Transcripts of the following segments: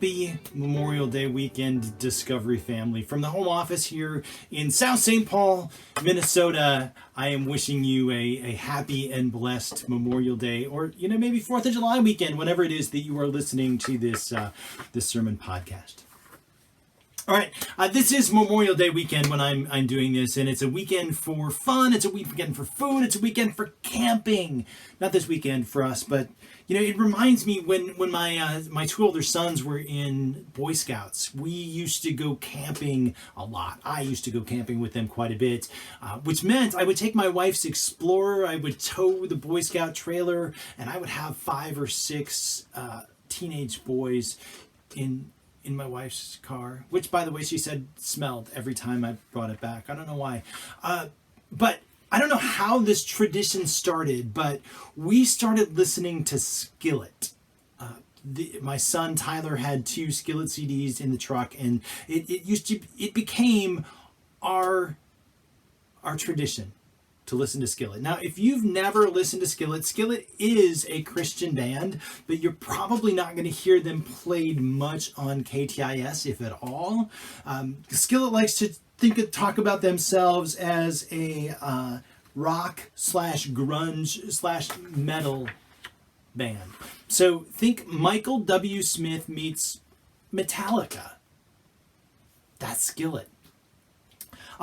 happy Memorial Day weekend, Discovery family. From the home office here in South St. Paul, Minnesota, I am wishing you a happy and blessed Memorial Day, or maybe 4th of July weekend, whenever it is that you are listening to this sermon podcast. All right, this is Memorial Day weekend when I'm doing this, and it's a weekend for fun, it's a weekend for food, it's a weekend for camping. Not this weekend for us, but it reminds me when my two older sons were in Boy Scouts. We used to go camping a lot. I used to go camping with them quite a bit, which meant I would take my wife's Explorer, I would tow the Boy Scout trailer, and I would have 5 or 6 teenage boys in my wife's car, which, by the way, she said smelled every time I brought it back. I don't know why. But I don't know how this tradition started, but we started listening to Skillet. My son Tyler had 2 Skillet CDs in the truck, and it became our tradition to listen to Skillet. Now, if you've never listened to Skillet, Skillet is a Christian band, but you're probably not going to hear them played much on KTIS, if at all. Skillet likes to talk about themselves as a rock / grunge / metal band. So think Michael W. Smith meets Metallica. That's Skillet.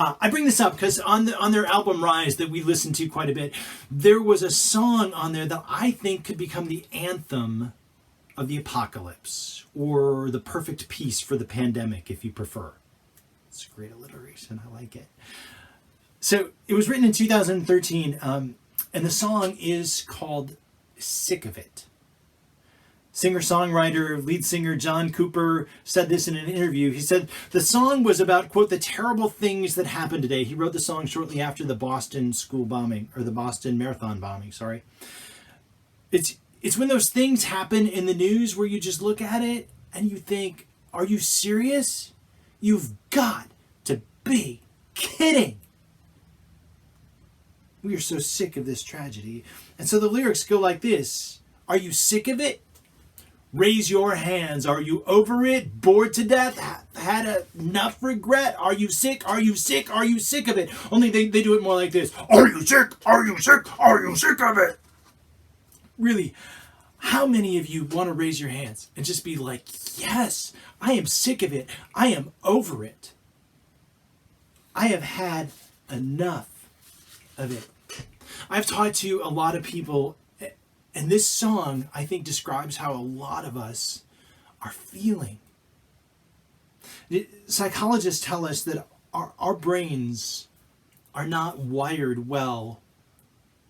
I bring this up because on their album Rise that we listened to quite a bit, there was a song on there that I think could become the anthem of the apocalypse, or the perfect peace for the pandemic, if you prefer. It's a great alliteration. I like it. So it was written in 2013, and the song is called Sick of It. Singer-songwriter, lead singer John Cooper said this in an interview. He said the song was about, quote, the terrible things that happened today. He wrote the song shortly after the Boston school bombing, or the Boston Marathon bombing, sorry. It's when those things happen in the news where you just look at it and you think, are you serious? You've got to be kidding. We are so sick of this tragedy. And so the lyrics go like this. Are you sick of it? Raise your hands. Are you over it? Bored to death? Had enough regret? Are you sick? Are you sick? Are you sick of it? Only they do it more like this. Are you sick? Are you sick? Are you sick of it? Really, how many of you want to raise your hands and just be like, yes, I am sick of it. I am over it. I have had enough of it. I've talked to a lot of people, and this song, I think, describes how a lot of us are feeling. Psychologists tell us that our brains are not wired well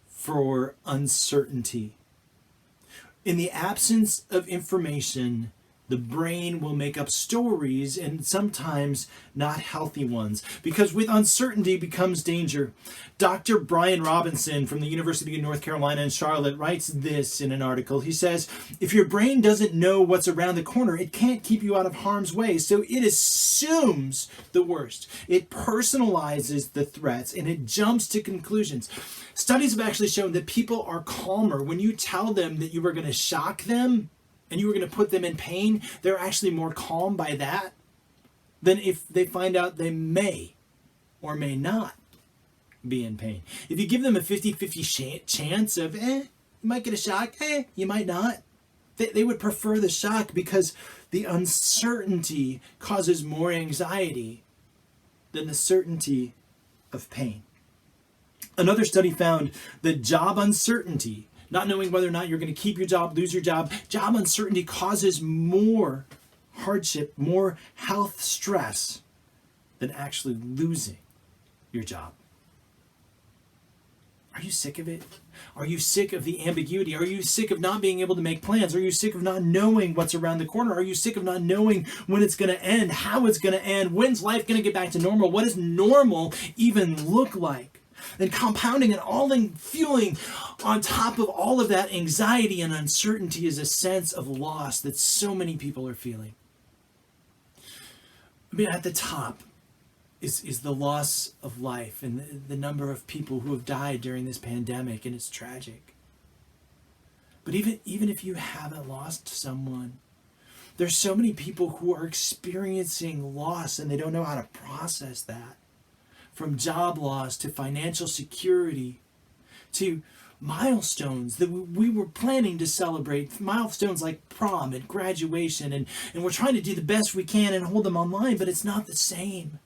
for uncertainty. In the absence of information, the brain will make up stories, and sometimes not healthy ones, because with uncertainty becomes danger. Dr. Brian Robinson from the University of North Carolina in Charlotte writes this in an article. He says, if your brain doesn't know what's around the corner, it can't keep you out of harm's way, so it assumes the worst. It personalizes the threats, and it jumps to conclusions. Studies have actually shown that people are calmer when you tell them that you were going to shock them and you were going to put them in pain. They're actually more calm by that than if they find out they may or may not be in pain. If you give them a 50-50 chance of, you might get a shock, you might not, they would prefer the shock because the uncertainty causes more anxiety than the certainty of pain. Another study found that job uncertainty, not knowing whether or not you're going to keep your job, lose your job uncertainty causes more hardship, more health stress than actually losing your job. Are you sick of it? Are you sick of the ambiguity? Are you sick of not being able to make plans? Are you sick of not knowing what's around the corner? Are you sick of not knowing when it's going to end, how it's going to end? When's life going to get back to normal? What does normal even look like? And compounding and all in fueling on top of all of that anxiety and uncertainty is a sense of loss that so many people are feeling. I mean, at the top is the loss of life and the number of people who have died during this pandemic, and it's tragic. But even if you haven't lost someone, There's so many people who are experiencing loss and they don't know how to process that. From job loss to financial security to milestones that we were planning to celebrate, milestones like prom and graduation, and we're trying to do the best we can and hold them online, but it's not the same.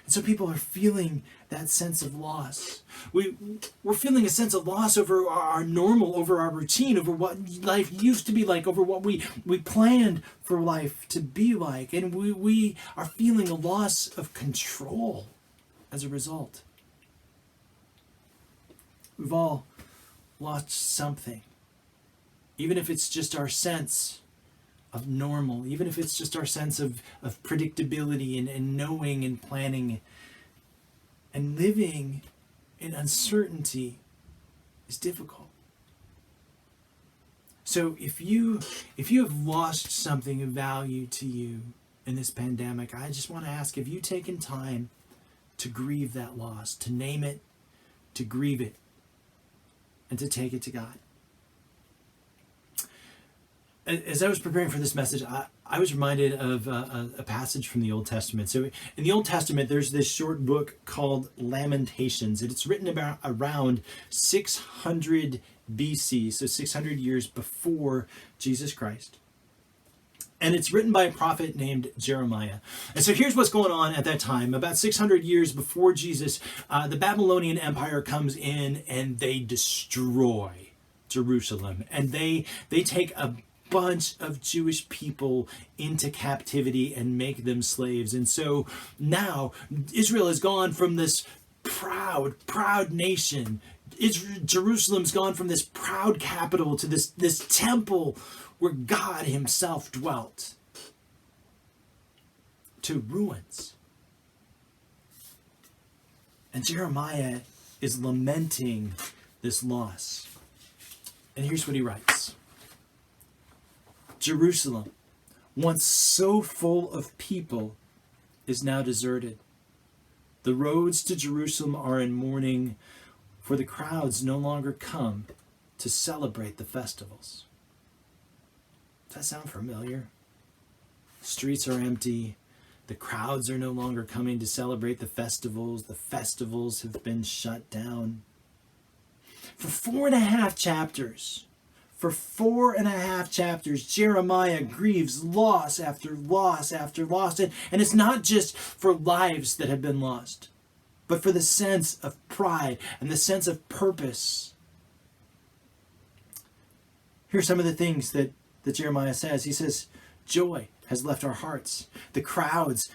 And so people are feeling that sense of loss. We're feeling a sense of loss over our normal, over our routine, over what life used to be like, over what we planned for life to be like. And we are feeling a loss of control as a result. We've all lost something. Even if it's just our sense of normal, even if it's just our sense of predictability and knowing and planning, and living in uncertainty is difficult. So if you have lost something of value to you in this pandemic, I just want to ask, have you taken time to grieve that loss, to name it, to grieve it, and to take it to God? As I was preparing for this message, I was reminded of a passage from the Old Testament. So in the Old Testament, there's this short book called Lamentations, and it's written about around 600 BC, so 600 years before Jesus Christ. And it's written by a prophet named Jeremiah. And so here's what's going on at that time. About 600 years before Jesus, the Babylonian Empire comes in and they destroy Jerusalem. And they take a bunch of Jewish people into captivity and make them slaves. And so now Israel has gone from this proud nation. Jerusalem's gone from this proud capital to this temple where God himself dwelt, to ruins. And Jeremiah is lamenting this loss. And here's what he writes. Jerusalem, once so full of people, is now deserted. The roads to Jerusalem are in mourning, for the crowds no longer come to celebrate the festivals. Does that sound familiar? Streets are empty. The crowds are no longer coming to celebrate the festivals. The festivals have been shut down. For 4.5 chapters, Jeremiah grieves loss after loss after loss. And it's not just for lives that have been lost, but for the sense of pride and the sense of purpose. Here's some of the things that Jeremiah says. He says, joy has left our hearts. The crowns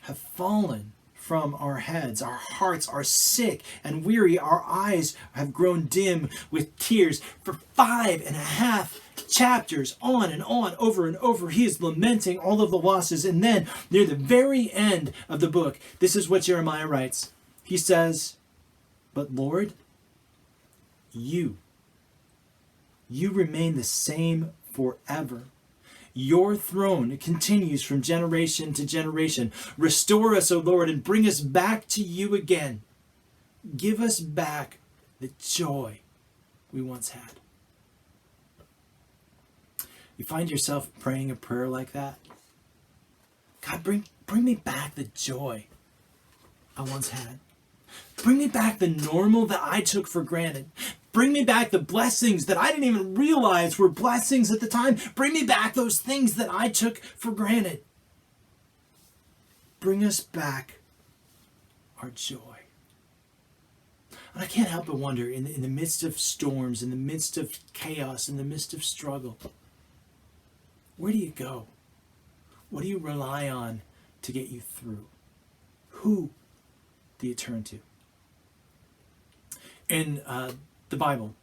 have fallen from our heads. Our hearts are sick and weary. Our eyes have grown dim with tears. For 5.5 chapters, on and on, over and over, he is lamenting all of the losses. And then near the very end of the book, this is what Jeremiah writes. He says, but Lord, you remain the same forever. Your throne continues from generation to generation. Restore us, O Lord, and bring us back to you again. Give us back the joy we once had. You find yourself praying a prayer like that? God, bring me back the joy I once had. Bring me back the normal that I took for granted. Bring me back the blessings that I didn't even realize were blessings at the time. Bring me back those things that I took for granted. Bring us back our joy. And I can't help but wonder, in the midst of storms, in the midst of chaos, in the midst of struggle, where do you go? What do you rely on to get you through? Who do you turn to? In the Bible,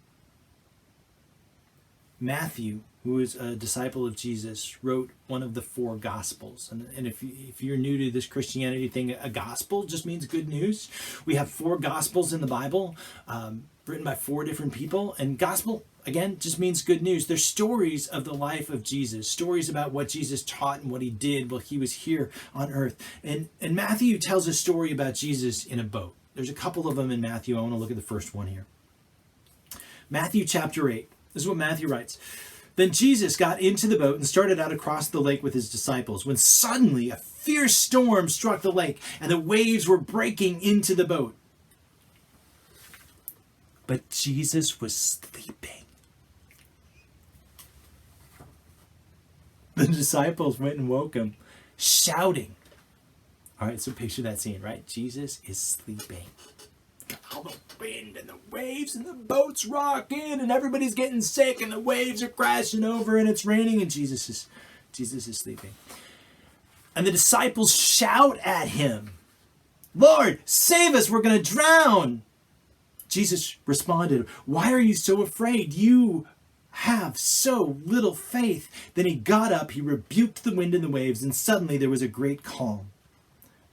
Matthew, who is a disciple of Jesus, wrote one of the 4 Gospels. And if you're new to this Christianity thing, a gospel just means good news. We have 4 Gospels in the Bible, written by 4 different people. And gospel, again, just means good news. They're stories of the life of Jesus, stories about what Jesus taught and what he did while he was here on earth. And Matthew tells a story about Jesus in a boat. There's a couple of them in Matthew. I want to look at the first one here. Matthew chapter 8. This is what Matthew writes. Then Jesus got into the boat and started out across the lake with his disciples, when suddenly a fierce storm struck the lake, and the waves were breaking into the boat. But Jesus was sleeping. The disciples went and woke him, shouting. All right, so picture that scene, right? Jesus is sleeping. All the wind and the waves and the boat's rocking and everybody's getting sick and the waves are crashing over and it's raining and Jesus is sleeping. And the disciples shout at him, "Lord, save us, we're going to drown." Jesus responded, "Why are you so afraid? You have so little faith." Then he got up, he rebuked the wind and the waves, and suddenly there was a great calm.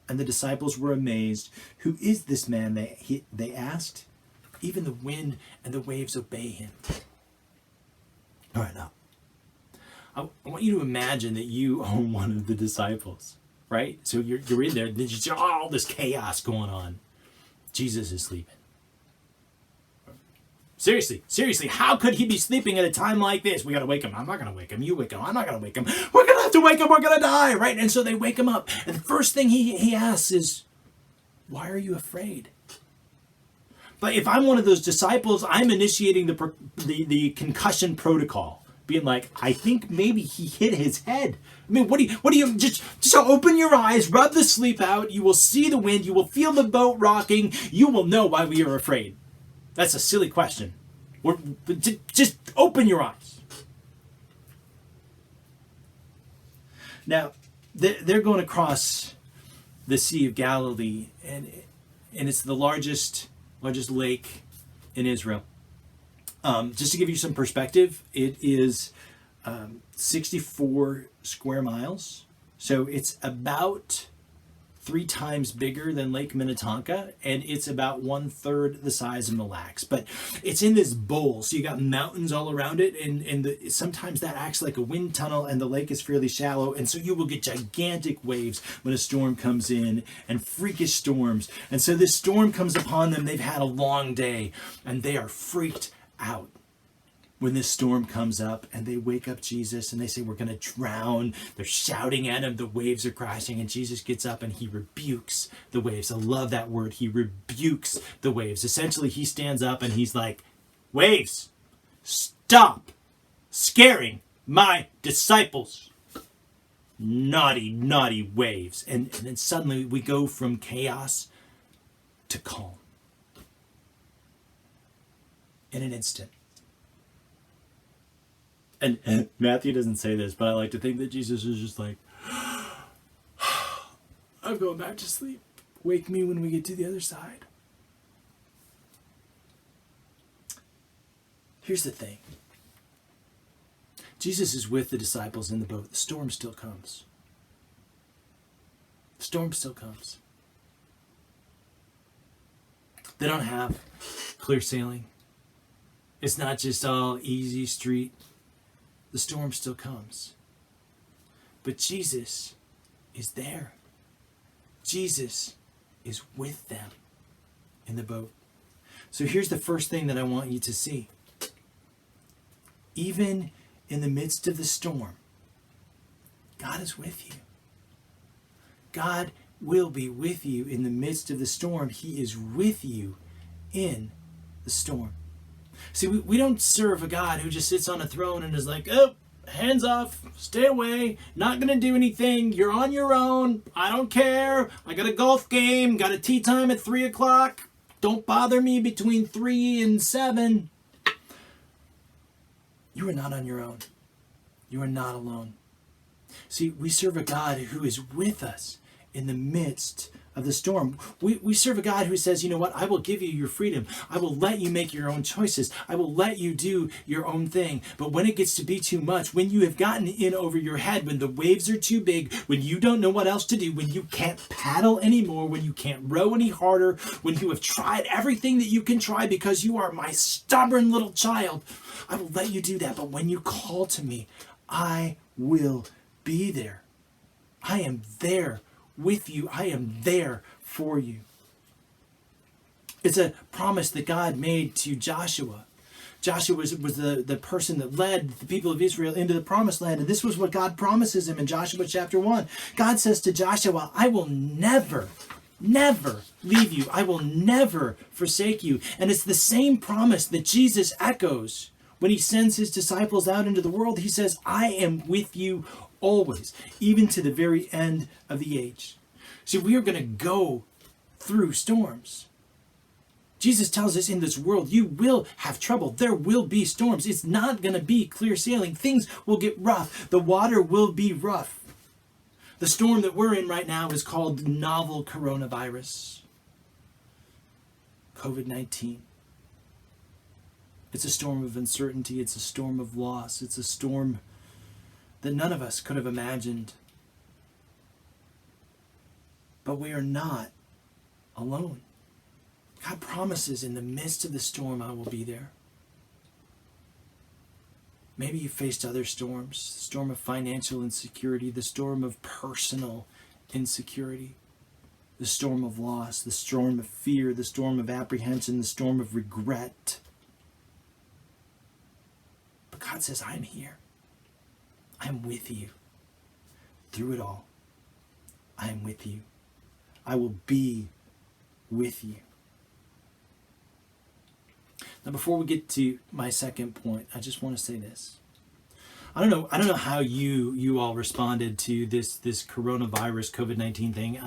And the disciples were amazed. "Who is this man?" they asked. "Even the wind and the waves obey him." All right, now, I want you to imagine that you are one of the disciples, right? So you're in there, and there's just all this chaos going on. Jesus is sleeping. Seriously, how could he be sleeping at a time like this? We got to wake him. I'm not going to wake him. You wake him. I'm not going to wake him. We're going to have to wake him. We're going to die, right? And so they wake him up. And the first thing he asks is, "Why are you afraid?" But if I'm one of those disciples, I'm initiating the concussion protocol, being like, I think maybe he hit his head. I mean, what do you just open your eyes, rub the sleep out. You will see the wind. You will feel the boat rocking. You will know why we are afraid. That's a silly question. Just open your eyes. Now, they're going across the Sea of Galilee, and it's the largest lake in Israel. Just to give you some perspective, it is 64 square miles. So it's about 3 times bigger than Lake Minnetonka, and it's about 1/3 the size of Mille Lacs. But it's in this bowl, so you got mountains all around it, and sometimes that acts like a wind tunnel, and the lake is fairly shallow, and so you will get gigantic waves when a storm comes in, and freakish storms. And so this storm comes upon them. They've had a long day, and they are freaked out when this storm comes up, and they wake up Jesus and they say, "We're going to drown." They're shouting at him. The waves are crashing, and Jesus gets up and he rebukes the waves. I love that word. He rebukes the waves. Essentially, he stands up and he's like, "Waves, stop scaring my disciples. Naughty waves." And then suddenly we go from chaos to calm in an instant. And Matthew doesn't say this, but I like to think that Jesus is just like, "I'm going back to sleep. Wake me when we get to the other side." Here's the thing. Jesus is with the disciples in the boat. The storm still comes. The storm still comes. They don't have clear sailing. It's not just all easy street. The storm still comes. But Jesus is there. Jesus is with them in the boat. So here's the first thing that I want you to see. Even in the midst of the storm, God is with you. God will be with you in the midst of the storm. He is with you in the storm. See, we don't serve a God who just sits on a throne and is like, "Oh, hands off, stay away, not going to do anything, you're on your own, I don't care, I got a golf game, got a tea time at 3 o'clock, don't bother me between 3 and 7. You are not on your own. You are not alone. See, we serve a God who is with us in the midst of the storm. We serve a God who says, "You know what? I will give you your freedom. I will let you make your own choices. I will let you do your own thing. But when it gets to be too much, when you have gotten in over your head, when the waves are too big, when you don't know what else to do, when you can't paddle anymore, when you can't row any harder, when you have tried everything that you can try because you are my stubborn little child, I will let you do that. But when you call to me, I will be there. I am there with you. I am there for you." It's a promise that God made to Joshua. Joshua was the person that led the people of Israel into the promised land. And this was what God promises him in Joshua chapter 1. God says to Joshua, I will never leave you. I will never forsake you. And it's the same promise that Jesus echoes when he sends his disciples out into the world. He says, I am with you always, even to the very end of the age. See, we are going to go through storms. Jesus tells us in this world, you will have trouble. There will be storms. It's not going to be clear sailing. Things will get rough. The water will be rough. The storm that we're in right now is called novel coronavirus, COVID-19. It's a storm of uncertainty. It's a storm of loss. It's a storm that none of us could have imagined. But we are not alone. God promises in the midst of the storm, I will be there. Maybe you faced other storms, the storm of financial insecurity, the storm of personal insecurity, the storm of loss, the storm of fear, the storm of apprehension, the storm of regret. But God says, I'm here. I'm with you through it all. I am with you. I will be with you. Now, before we get to my second point, I just want to say this. I don't know how you all responded to this coronavirus COVID-19 thing.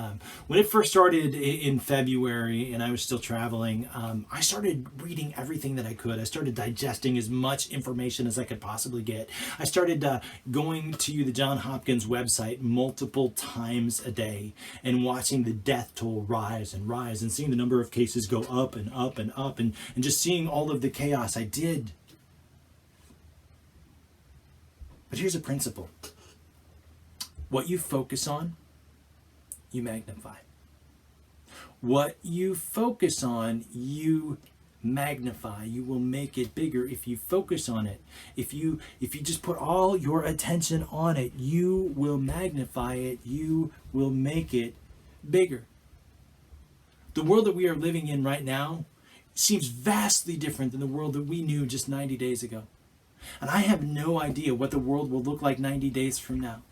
When it first started in February and I was still traveling, I started reading everything that I could. I started digesting as much information as I could possibly get. I started going to the Johns Hopkins website multiple times a day and watching the death toll rise and rise and seeing the number of cases go up and up and up and just seeing all of the chaos. I did. But here's a principle. What you focus on, you magnify. What you focus on, you magnify. You will make it bigger if you focus on it. If you just put all your attention on it, you will magnify it. You will make it bigger. The world that we are living in right now seems vastly different than the world that we knew just 90 days ago. And I have no idea what the world will look like 90 days from now.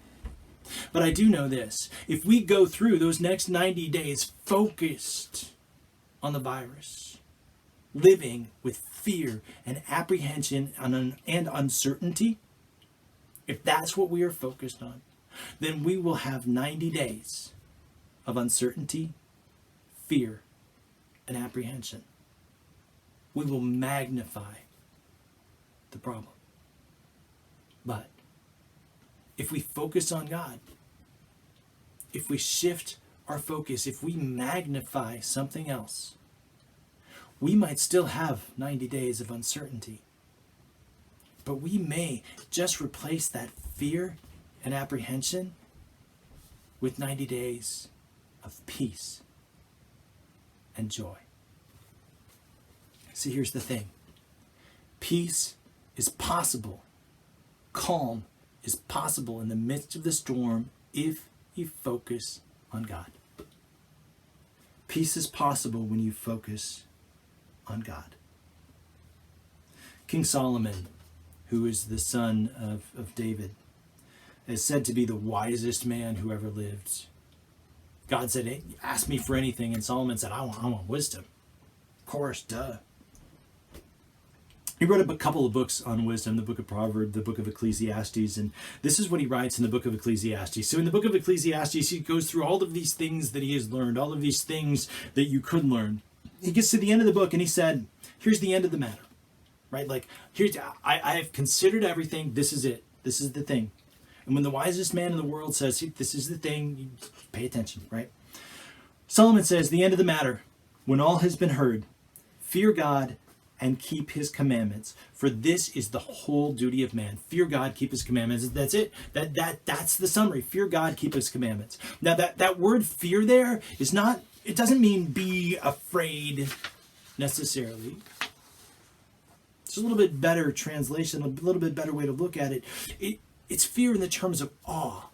But I do know this. If we go through those next 90 days focused on the virus, living with fear and apprehension and uncertainty, if that's what we are focused on, then we will have 90 days of uncertainty, fear, and apprehension. We will magnify the problem. But if we focus on God, if we shift our focus, if we magnify something else, we might still have 90 days of uncertainty. But we may just replace that fear and apprehension with 90 days of peace and joy. See, here's the thing. Peace is possible. Calm is possible in the midst of the storm if you focus on God. Peace is possible when you focus on God. King Solomon, who is the son of David, is said to be the wisest man who ever lived. God said, hey, ask me for anything, and Solomon said, I want wisdom. Of course, duh. He wrote a couple of books on wisdom, the book of Proverbs, the book of Ecclesiastes, and this is what he writes in the book of Ecclesiastes. So in the book of Ecclesiastes, he goes through all of these things that he has learned, all of these things that you could learn. He gets to the end of the book and he said, here's the end of the matter, right? Like, I have considered everything. This is it. This is the thing. And when the wisest man in the world says, this is the thing, you pay attention, right? Solomon says, the end of the matter, when all has been heard, fear God and keep his commandments, for this is the whole duty of man. Fear God, keep his commandments. That's it. That's the summary. Fear God, keep his commandments. Now that word fear there is not, it doesn't mean be afraid necessarily. It's a little bit better translation, a little bit better way to look at it. It's fear in the terms of awe,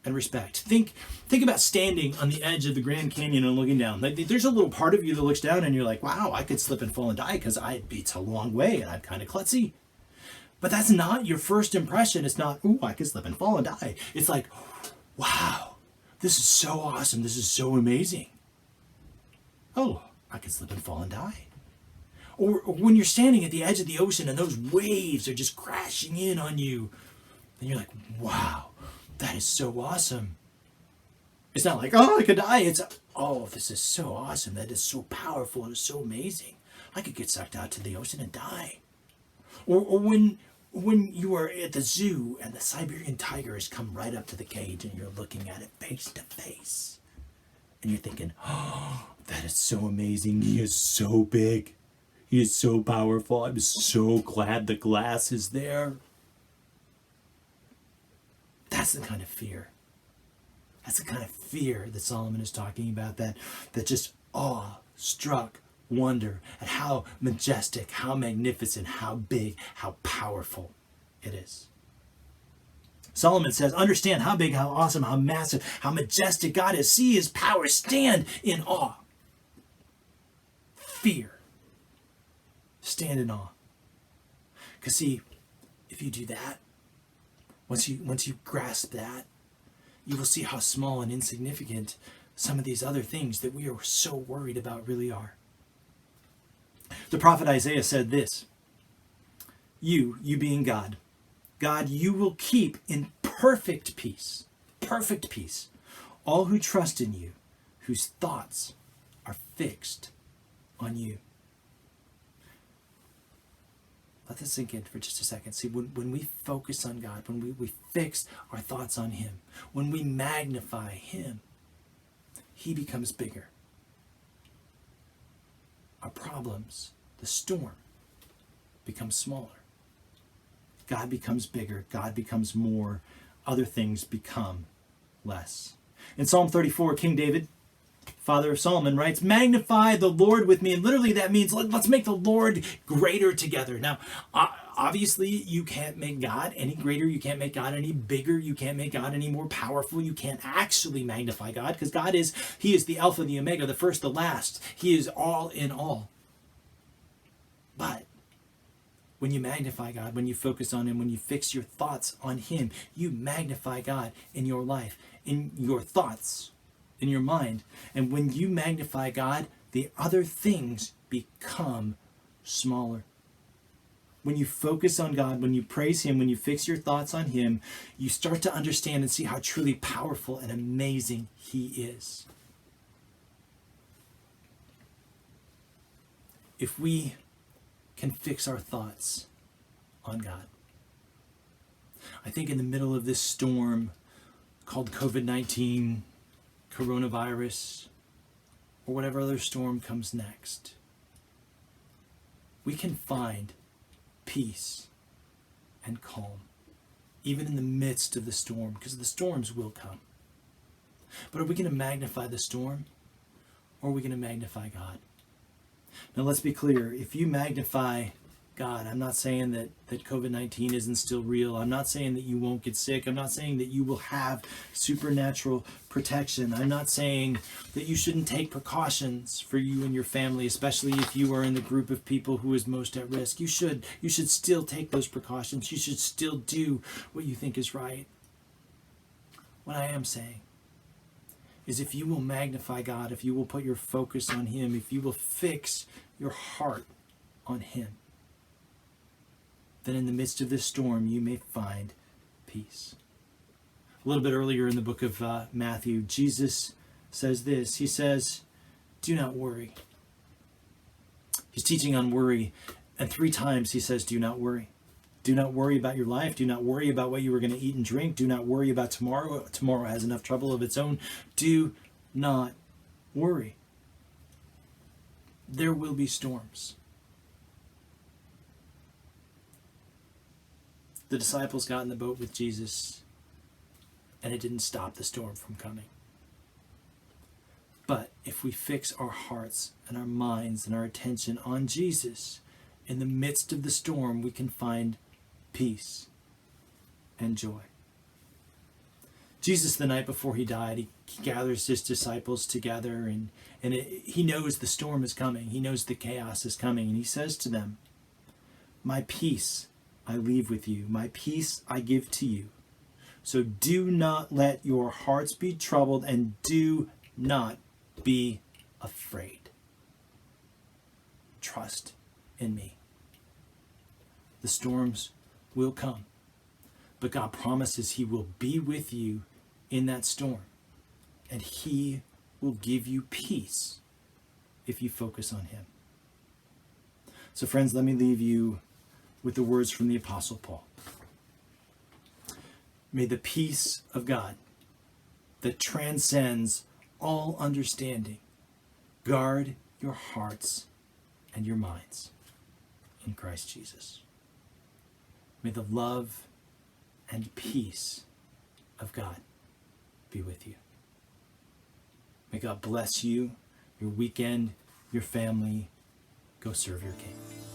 and respect. Think about standing on the edge of the Grand Canyon and looking down. Like, there's a little part of you that looks down and you're like, wow, I could slip and fall and die because it's a long way and I'm kind of klutzy. But that's not your first impression. It's not, ooh, I could slip and fall and die. It's like, wow, this is so awesome. This is so amazing. Oh, I could slip and fall and die. Or when you're standing at the edge of the ocean and those waves are just crashing in on you, and you're like, wow, that is so awesome. It's not like, oh, I could die. It's, oh, this is so awesome. That is so powerful. It is so amazing. I could get sucked out to the ocean and die. Or when you are at the zoo and the Siberian tiger has come right up to the cage and you're looking at it face to face. And you're thinking, oh, that is so amazing. He is so big. He is so powerful. I'm so glad the glass is there. That's the kind of fear. That's the kind of fear that Solomon is talking about, that just awe-struck wonder at how majestic, how magnificent, how big, how powerful it is. Solomon says, understand how big, how awesome, how massive, how majestic God is. See his power. Stand in awe. Fear. Stand in awe. Because see, if you do that, once you grasp that, you will see how small and insignificant some of these other things that we are so worried about really are. The prophet Isaiah said this, you being God, you will keep in perfect peace, all who trust in you, whose thoughts are fixed on you. Let this sink in for just a second. See, when we focus on God, when we fix our thoughts on him, when we magnify him, he becomes bigger. Our problems, the storm, becomes smaller. God becomes bigger. God becomes more. Other things become less. In Psalm 34, King David, father of Solomon, writes, magnify the Lord with me. And literally that means let's make the Lord greater together. Now, obviously you can't make God any greater. You can't make God any bigger. You can't make God any more powerful. You can't actually magnify God because he is the Alpha, the Omega, the first, the last. He is all in all. But when you magnify God, when you focus on him, when you fix your thoughts on him, you magnify God in your life, in your thoughts, in your mind. And when you magnify God, the other things become smaller. When you focus on God, when you praise him, when you fix your thoughts on him, you start to understand and see how truly powerful and amazing he is. If we can fix our thoughts on God, I think in the middle of this storm called COVID-19, coronavirus, or whatever other storm comes next, we can find peace and calm, even in the midst of the storm, because the storms will come. But are we going to magnify the storm, or are we going to magnify God? Now let's be clear, if you magnify God, I'm not saying that COVID-19 isn't still real. I'm not saying that you won't get sick. I'm not saying that you will have supernatural protection. I'm not saying that you shouldn't take precautions for you and your family, especially if you are in the group of people who is most at risk. You should still take those precautions. You should still do what you think is right. What I am saying is if you will magnify God, if you will put your focus on him, if you will fix your heart on him, then in the midst of this storm, you may find peace. A little bit earlier in the book of Matthew, Jesus says this. He says, do not worry. He's teaching on worry, and 3 times he says, do not worry. Do not worry about your life. Do not worry about what you are going to eat and drink. Do not worry about tomorrow. Tomorrow has enough trouble of its own. Do not worry. There will be storms. The disciples got in the boat with Jesus, and it didn't stop the storm from coming. But if we fix our hearts and our minds and our attention on Jesus, in the midst of the storm, we can find peace and joy. Jesus, the night before he died, he gathers his disciples together, and he knows the storm is coming. He knows the chaos is coming, and he says to them, "My peace I leave with you. My peace I give to you. So do not let your hearts be troubled, and do not be afraid. Trust in me." The storms will come, but God promises he will be with you in that storm, and he will give you peace if you focus on him. So friends, let me leave you with the words from the Apostle Paul. May the peace of God that transcends all understanding guard your hearts and your minds in Christ Jesus. May the love and peace of God be with you. May God bless you, your weekend, your family. Go serve your King.